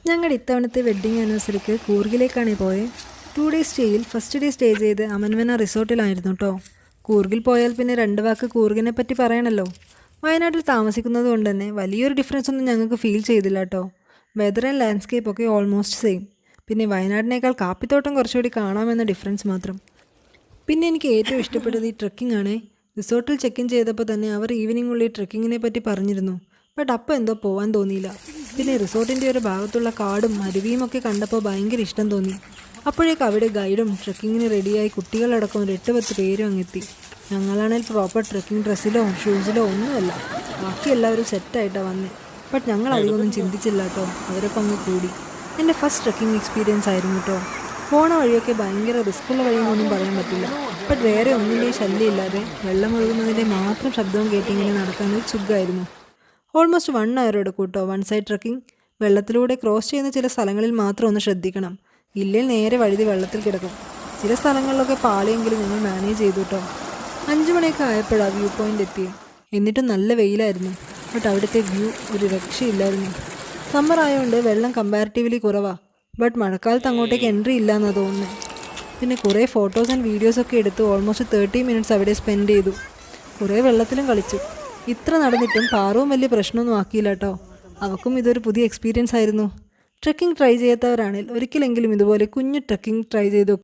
ഞങ്ങളുടെ ഇത്തവണത്തെ വെഡ്ഡിങ് ആനിവേഴ്സറിക്ക് കൂർഗിലേക്കാണ് പോയത്. 2 ഡേയ്സ് സ്റ്റേയിൽ ഫസ്റ്റ് ഡേ സ്റ്റേ ചെയ്ത് അമൻവന റിസോർട്ടിലായിരുന്നു കേട്ടോ. കൂർഗിൽ പോയാൽ പിന്നെ 2 വാക്ക് കൂർഗിനെ പറ്റി പറയണല്ലോ. വയനാട്ടിൽ താമസിക്കുന്നത് കൊണ്ട് തന്നെ വലിയൊരു ഡിഫറൻസ് ഒന്നും ഞങ്ങൾക്ക് ഫീൽ ചെയ്തില്ല കേട്ടോ. വെതർ ആൻഡ് ലാൻഡ്സ്കേപ്പ് ഒക്കെ ഓൾമോസ്റ്റ് സെയിം. പിന്നെ വയനാടിനേക്കാൾ കാപ്പിത്തോട്ടം കുറച്ചുകൂടി കാണാമെന്ന ഡിഫറൻസ് മാത്രം. പിന്നെ എനിക്ക് ഏറ്റവും ഇഷ്ടപ്പെട്ടത് ഈ ട്രെക്കിംഗ് ആണ്. റിസോർട്ടിൽ ചെക്ക് ഇൻ ചെയ്തപ്പോൾ തന്നെ അവർ ഈവനിങ്ങുള്ളിൽ ട്രെക്കിങ്ങിനെ പറ്റി പറഞ്ഞിരുന്നു. ബട്ട് അപ്പോൾ എന്തോ പോകാൻ തോന്നിയില്ല. പിന്നെ റിസോർട്ടിൻ്റെ ഒരു ഭാഗത്തുള്ള കാടും അരുവിയും ഒക്കെ കണ്ടപ്പോൾ ഭയങ്കര ഇഷ്ടം തോന്നി. അപ്പോഴേക്ക് അവിടെ ഗൈഡും ട്രെക്കിങ്ങിന് റെഡിയായി കുട്ടികളടക്കം ഒരു 8-10 പേരും അങ്ങെത്തി. ഞങ്ങളാണെങ്കിൽ പ്രോപ്പർ ട്രെക്കിംഗ് ഡ്രസ്സിലോ ഷൂസിലോ ഒന്നുമല്ല. ബാക്കി എല്ലാവരും സെറ്റായിട്ടാണ് വന്നത്. ബട്ട് ഞങ്ങൾ അധികമൊന്നും ചിന്തിച്ചില്ല കേട്ടോ, അവരൊപ്പം അങ്ങ് കൂടി. എൻ്റെ ഫസ്റ്റ് ട്രെക്കിംഗ് എക്സ്പീരിയൻസ് ആയിരുന്നു കേട്ടോ. പോണ വഴിയൊക്കെ ഭയങ്കര റിസ്ക്കുള്ള വഴിയെന്നൊന്നും പറയാൻ പറ്റില്ല. ബട്ട് വേറെ ഒന്നിൻ്റെയും ശല്യമില്ലാതെ വെള്ളം ഒഴുകുന്നതിൻ്റെ മാത്രം ശബ്ദവും കേട്ടിങ്ങനെ നടക്കാനൊരു സുഖമായിരുന്നു. ഓൾമോസ്റ്റ് 1 hour എടുക്കും കേട്ടോ വൺ സൈഡ് ട്രക്കിംഗ്. വെള്ളത്തിലൂടെ ക്രോസ് ചെയ്യുന്ന ചില സ്ഥലങ്ങളിൽ മാത്രം ഒന്ന് ശ്രദ്ധിക്കണം, ഇല്ലെങ്കിൽ നേരെ വഴുതി വെള്ളത്തിൽ കിടക്കും. ചില സ്ഥലങ്ങളിലൊക്കെ പാളിയെങ്കിലും ഞങ്ങൾ മാനേജ് ചെയ്തു കേട്ടോ. 5 മണിയൊക്കെ ആയപ്പോഴാണ് വ്യൂ പോയിൻ്റ് എത്തിയത്. എന്നിട്ടും നല്ല വെയിലായിരുന്നു. ബട്ട് അവിടുത്തെ വ്യൂ ഒരു രക്ഷയില്ലായിരുന്നു. സമ്മർ ആയതുകൊണ്ട് വെള്ളം കമ്പാരിറ്റീവ്ലി കുറവാണ്. ബട്ട് മഴക്കാലത്ത് അങ്ങോട്ടേക്ക് എൻട്രി ഇല്ലയെന്നാണ് തോന്നുന്നത്. പിന്നെ കുറേ ഫോട്ടോസ് ആൻഡ് വീഡിയോസൊക്കെ എടുത്ത് ഓൾമോസ്റ്റ് 30 മിനിറ്റ്സ് അവിടെ സ്പെൻഡ് ചെയ്തു. കുറേ വെള്ളത്തിലും കളിച്ചു. ഇത്ര നടന്നിട്ടും പാറവും വലിയ പ്രശ്നമൊന്നും ആക്കിയില്ല കേട്ടോ. അവൾക്കും ഇതൊരു പുതിയ എക്സ്പീരിയൻസ് ആയിരുന്നു. ട്രെക്കിംഗ് ട്രൈ ചെയ്യാത്തവരാണെങ്കിൽ ഒരിക്കലെങ്കിലും ഇതുപോലെ കുഞ്ഞു ട്രെക്കിംഗ് ട്രൈ ചെയ്തു.